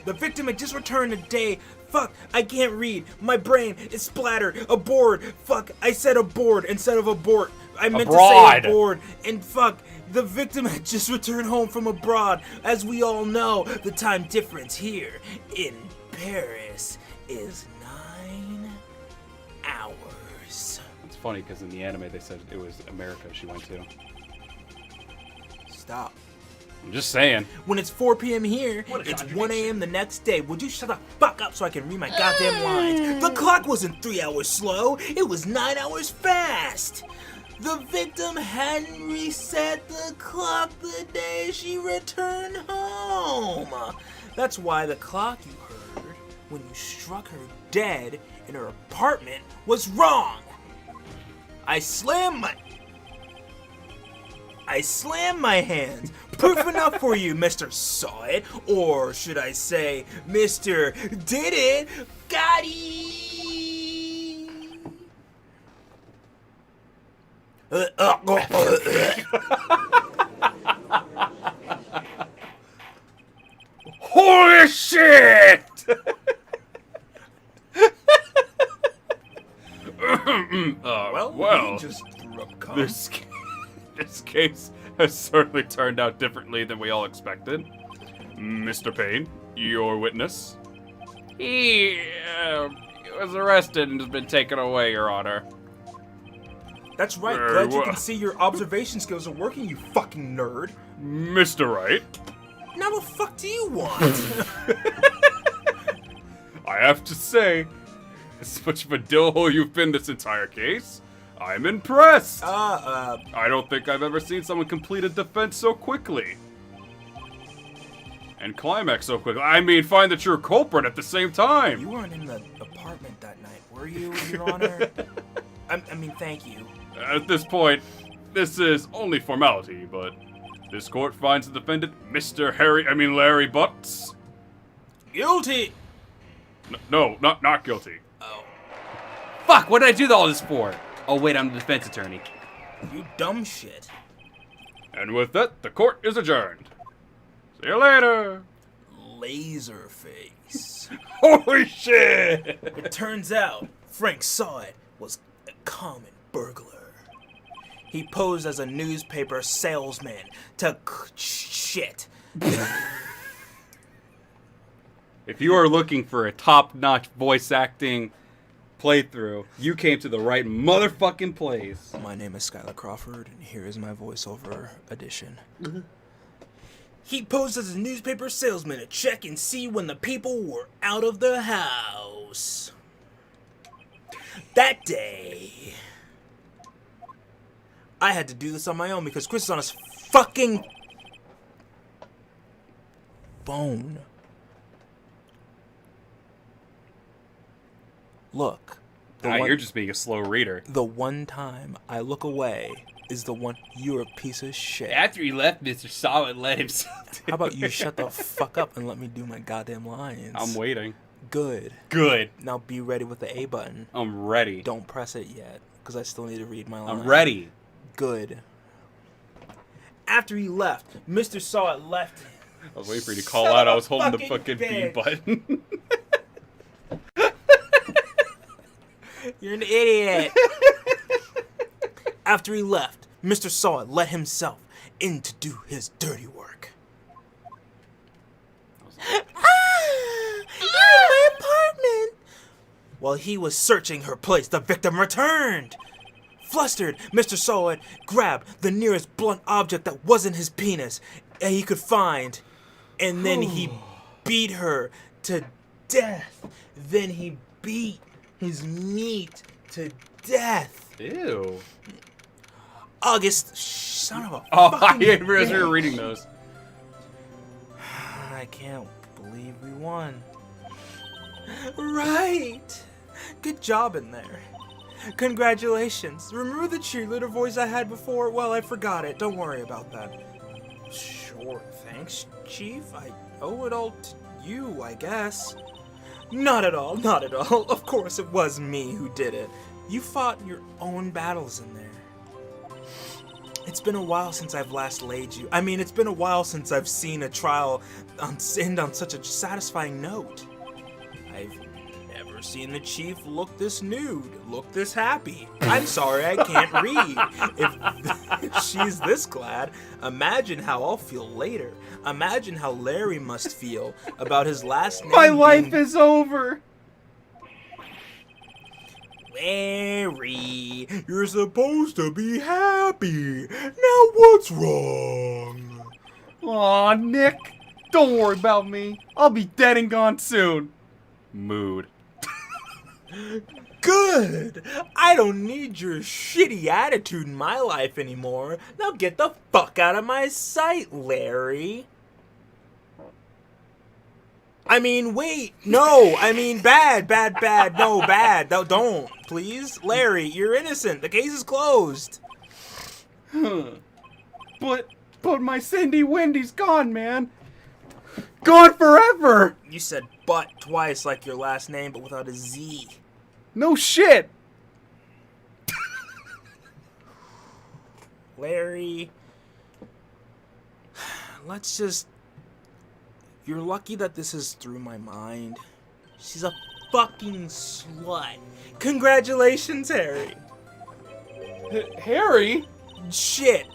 The victim had just returned today. Fuck, I can't read. My brain is splattered. Aboard. Fuck, I said aboard instead of abort. I meant Abroad. to say aboard. And fuck, the victim had just returned home from abroad. As we all know, the time difference here in Paris is 9 hours. It's funny because in the anime they said it was America she went to. Stop. I'm just saying. When it's 4 p.m. here, it's 1 a.m. the next day. Would you shut the fuck up so I can read my goddamn lines? The clock wasn't 3 hours slow. It was 9 hours fast. The victim hadn't reset the clock the day she returned home. That's why the clock you heard when you struck her dead in her apartment was wrong. I slammed my hands. Proof enough for you, Mr. Saw It. Or should I say, Mr. Did It. Got it. Holy shit! Well, he just threw up cum. This case has certainly turned out differently than we all expected. Mr. Payne, your witness. He was arrested and has been taken away, Your Honor. That's right, Very glad you well. can see your observation skills are working, you fucking nerd. Mr. Wright, Now the fuck do you want? I have to say, as much of a dillhole you've been this entire case, I'm impressed. I don't think I've ever seen someone complete a defense so quickly. And climax so quickly. I mean, find the true culprit at the same time. You weren't in the apartment that night, were you, Your Honor? I mean, thank you. At this point, this is only formality, but this court finds the defendant, Mr. Larry Butts. Guilty! No, not guilty. Oh, Fuck, what did I do all this for? Oh wait, I'm the defense attorney. you dumb shit. And with that, the court is adjourned. See you later. Laserface. Holy shit! It turns out Frank Saw It was a common burglar. He posed as a newspaper salesman to shit. If you are looking for a top-notch voice acting playthrough, you came to the right motherfucking place. My name is Skylar Crawford, and here is my voiceover edition. He posed as a newspaper salesman to check and see when the people were out of the house. That day, I had to do this on my own because Chris is on his fucking phone. Look. You're just being a slow reader. The one time I look away is the one you're a piece of shit. After he left, Mr. Solid let himself How about you shut the fuck up and let me do my goddamn lines? I'm waiting. Good. Good. Now be ready with the A button. I'm ready. Don't press it yet, because I still need to read my line. I'm ready. Good. After he left, Mr. Saw It left. I was waiting for you to call Son out. of I a was holding the fucking fucking B bitch. button. You're an idiot. After he left, Mr. Saw It let himself in to do his dirty work. You're in my apartment. While he was searching her place, the victim returned. Flustered, Mr. Saw It grabbed the nearest blunt object that wasn't his penis that he could find, and then he beat her to death. Then he beat his meat to death. Ew. August, son of a Oh, I fucking didn't realize we were bitch. reading those. I can't believe we won. Right. Good job in there. Congratulations. Remember the cheerleader voice I had before? Well, I forgot it. Don't worry about that. Sure, thanks, Chief. I owe it all to you, I guess. Not at all, not at all. Of course it was me who did it. You fought your own battles in there. It's been a while since I've last laid you. I mean, it's been a while since I've seen a trial end on such a satisfying note. I've never seen the Chief look this nude, look this happy. I'm sorry, I can't read. If she's this glad, imagine how I'll feel later. Imagine how Larry must feel about his last name. My life being is over. Larry, you're supposed to be happy. Now what's wrong? Aw, Nick. Don't worry about me. I'll be dead and gone soon. Mood. Good. I don't need your shitty attitude in my life anymore. Now get the fuck out of my sight, Larry. I mean, wait. No, I mean bad. No, bad. No, don't. Please. Larry, you're innocent. The case is closed. But my Cindy Wendy's gone, man. Gone forever. You said "but" twice like your last name, but without a Z. No shit. Larry, let's just... You're lucky that this is through my mind. She's a fucking slut. Congratulations, Harry. Harry? Shit.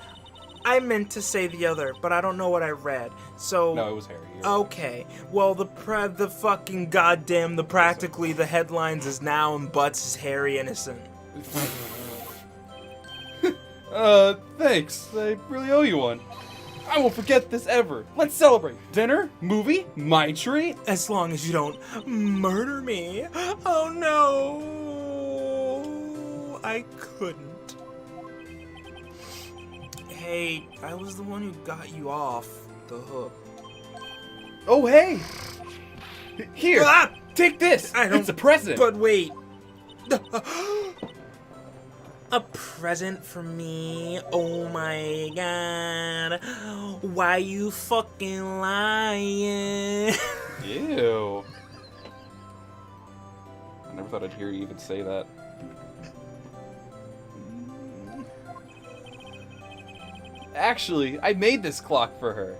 I meant to say the other, but I don't know what I read. So... No, it was Harry. Okay, well, the fucking goddamn, practically the headlines is now and Butts is Harry Innocent. Thanks. I really owe you one. I won't forget this ever. Let's celebrate. Dinner? Movie? My treat? As long as you don't murder me. Oh no, I couldn't. Hey, I was the one who got you off the hook. Oh, hey. Here, Ah! take this. I don't- It's a present. But wait. A present for me? Oh my god. Why you fucking lying? Ew. I never thought I'd hear you even say that. Actually, I made this clock for her.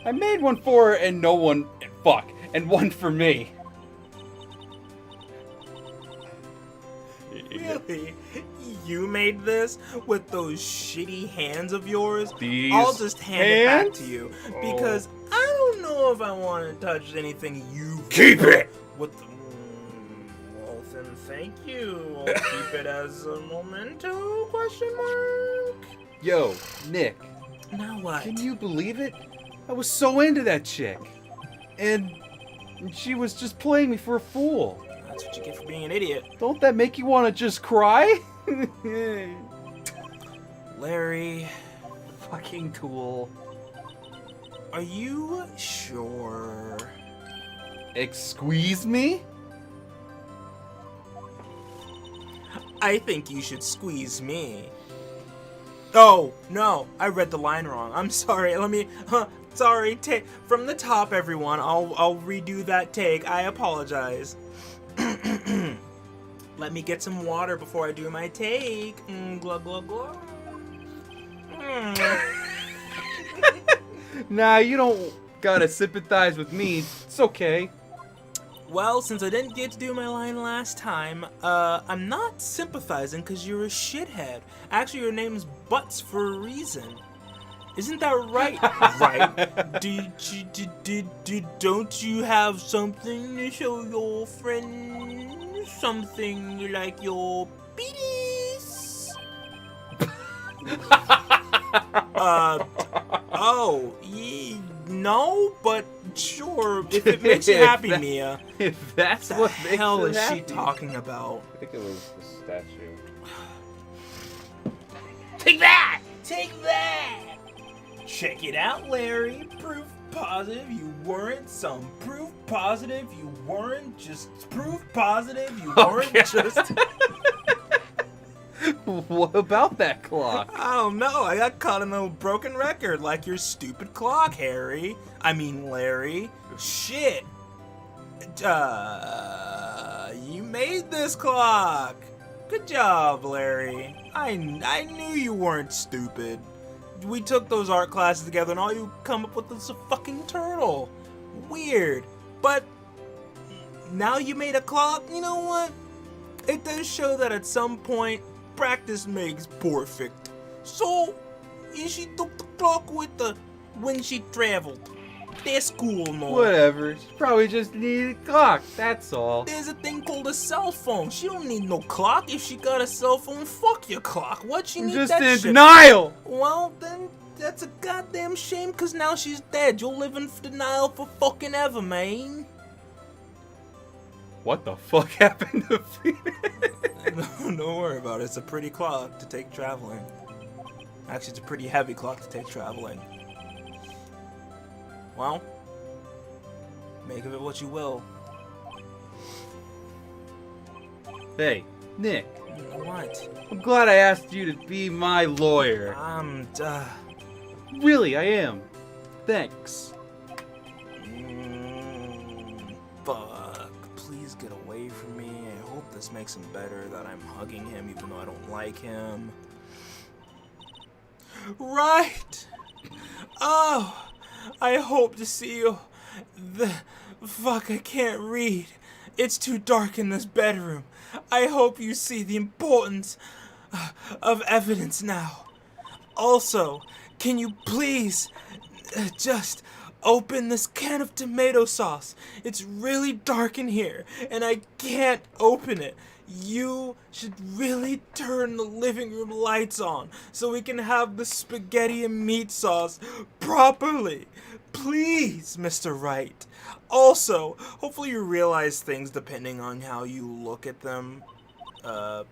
I made one for her and no one... Fuck. And one for me. Really? You made this with those shitty hands of yours? These I'll just hand it back hands? to you because I don't know if I want to touch anything you Keep it! with the... Well then, thank you. I'll keep it as a memento? Question mark. Yo, Nick. Now what? Can you believe it? I was so into that chick. And she was just playing me for a fool. That's what you get for being an idiot. Don't that make you want to just cry? Larry, Fucking tool. are you sure? Squeeze me? I think you should squeeze me. Oh, no, I read the line wrong. I'm sorry. Let me... sorry, take from the top, everyone. I'll redo that take. I apologize. Let me get some water before I do my take. Glug, glug, glug. Nah, you don't gotta sympathize with me. It's okay. Well, since I didn't get to do my line last time, I'm not sympathizing because you're a shithead. Actually, your name's Butts for a reason. Isn't that right? Right? Don't you have something to show your friend? Something like your penis? No, but sure, if it makes you happy, Mia. If that's What what the makes hell it is she happy. talking about? I think it was the statue. Take that! Take that! Check it out, Larry. Proof positive you weren't some. Proof positive you weren't just. Proof positive you weren't just. What about that clock? I don't know. I got caught in a broken record like your stupid clock, Harry. I mean, Larry. Shit. You made this clock. Good job, Larry. I knew you weren't stupid. We took those art classes together and all you come up with is a fucking turtle. Weird. But now you made a clock, you know what? It does show that at some point, practice makes perfect. So, she took the clock with her when she traveled. That's cool, no? Whatever. She probably just needed a clock. That's all. There's a thing called a cell phone. She don't need no clock. If she got a cell phone, fuck your clock. What she I'm need just that in shit? denial. Well, then that's a goddamn shame, cause now she's dead. You'll live in denial for fucking ever, man. What the fuck happened to Phoenix? Don't worry about it. It's a pretty clock to take traveling. Actually, it's a pretty heavy clock to take traveling. Well, make of it what you will. Hey, Nick. What? I'm glad I asked you to be my lawyer. Really, I am. Thanks. Fuck. Please get away from me. I hope this makes him better that I'm hugging him even though I don't like him. Right! Oh! I hope to see you. Fuck, I can't read. It's too dark in this bedroom. I hope you see the importance of evidence now. Also, can you please just open this can of tomato sauce. It's really dark in here, and I can't open it. You should really turn the living room lights on so we can have the spaghetti and meat sauce properly. Please, Mr. Wright. Also, hopefully you realize things depending on how you look at them.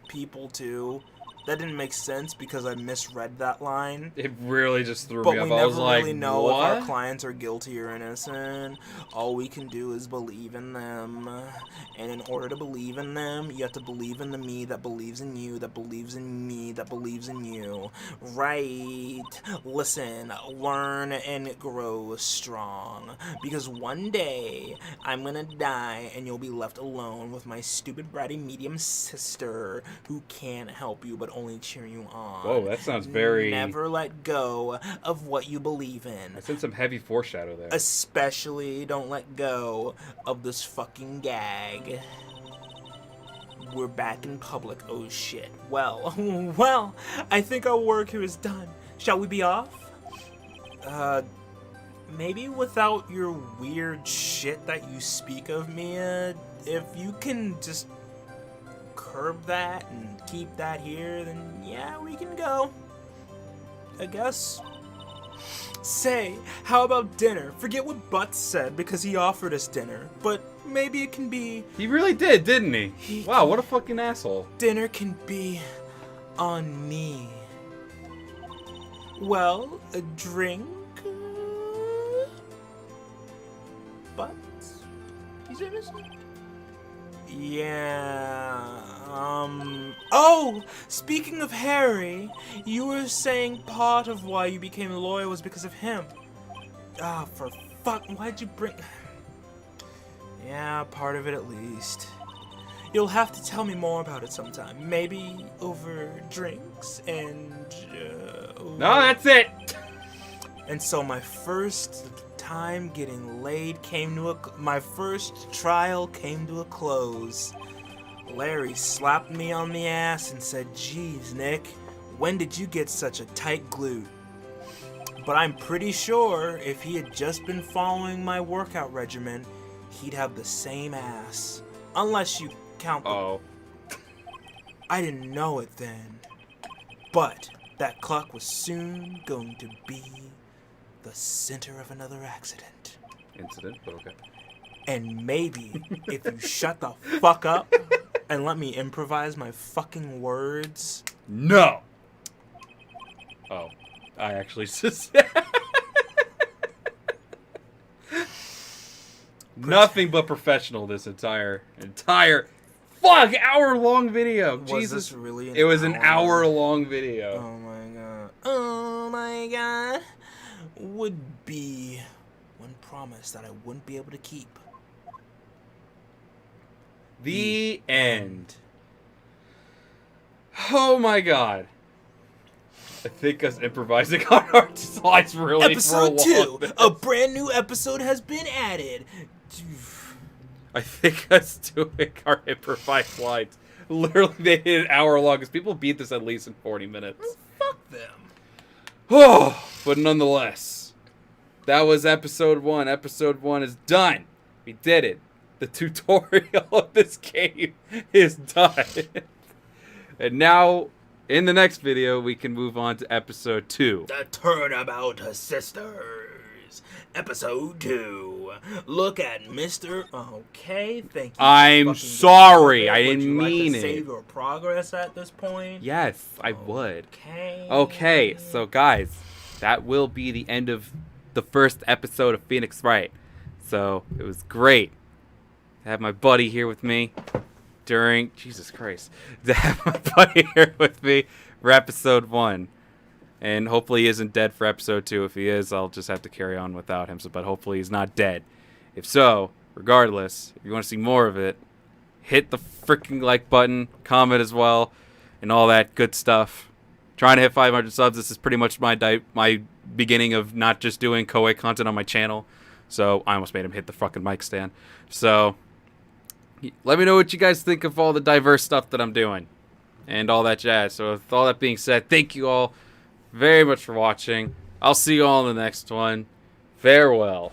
People too. That didn't make sense because I misread that line. It really just threw But me we off. I was never like, really know what? if our clients are guilty or innocent. All we can do is believe in them. And in order to believe in them, you have to believe in the me that believes in you, that believes in me, that believes in you. Right. Listen, learn and grow strong. Because one day, I'm gonna die and you'll be left alone with my stupid bratty medium sister who can't help you but only cheer you on. Whoa, that sounds very... Never let go of what you believe in. I sense some heavy foreshadow there. Especially don't let go of this fucking gag. We're back in public. Oh shit. Well, I think our work here is done. Shall we be off? Maybe without your weird shit that you speak of, Mia. If you can just curb that and keep that here, then yeah, we can go. I guess. Say, how about dinner? Forget what Butts said because he offered us dinner, but maybe it can be... He really did, didn't he? Wow, what a fucking asshole. Dinner can be on me. Well, a drink? Butts? He's innocent? Yeah, Oh! Speaking of Harry, you were saying part of why you became a lawyer was because of him. Ah, for fuck, why'd you bring... Yeah, part of it at least. You'll have to tell me more about it sometime. Maybe over drinks and... No, that's it! And so my first time getting laid my first trial came to a close. Larry slapped me on the ass and said, "Geez, Nick, when did you get such a tight glute?" But I'm pretty sure if he had just been following my workout regimen, he'd have the same ass. Unless you count the... Oh. I didn't know it then. But that clock was soon going to be the center of another accident. Incident, but okay. And maybe if you shut the fuck up and let me improvise my fucking words. No! Oh. I actually just... Nothing but professional this entire fuck hour-long video. Was Jesus. this really It was an hour-long video. Oh my god. Oh my god. Would be one promise that I wouldn't be able to keep. The end. Oh my god. I think us improvising on our slides really Episode 2. A brand new episode has been added. I think us doing our improvised slides literally made it an hour long because people beat this at least in 40 minutes. Fuck them. Oh, but nonetheless, that was episode 1. Episode 1 is done. We did it. The tutorial of this game is done. And now, in the next video, we can move on to episode 2. The Turnabout Sisters. Episode 2. Look at Mr. Okay, thank you. I'm fucking sorry. I Would didn't you like mean to it. save your progress at this point? Yes, I would. Okay. Okay, so guys, that will be the end of the first episode of Phoenix Wright. So, it was great to have my buddy here with me during... Jesus Christ. To have my buddy here with me for episode 1. And hopefully he isn't dead for episode 2. If he is, I'll just have to carry on without him. So, but hopefully he's not dead. If so, regardless, if you want to see more of it, hit the freaking like button, comment as well, and all that good stuff. Trying to hit 500 subs. This is pretty much my beginning of not just doing Koei content on my channel. So I almost made him hit the fucking mic stand. So let me know what you guys think of all the diverse stuff that I'm doing and all that jazz. So with all that being said, thank you all very much for watching. I'll see you all in the next one. Farewell.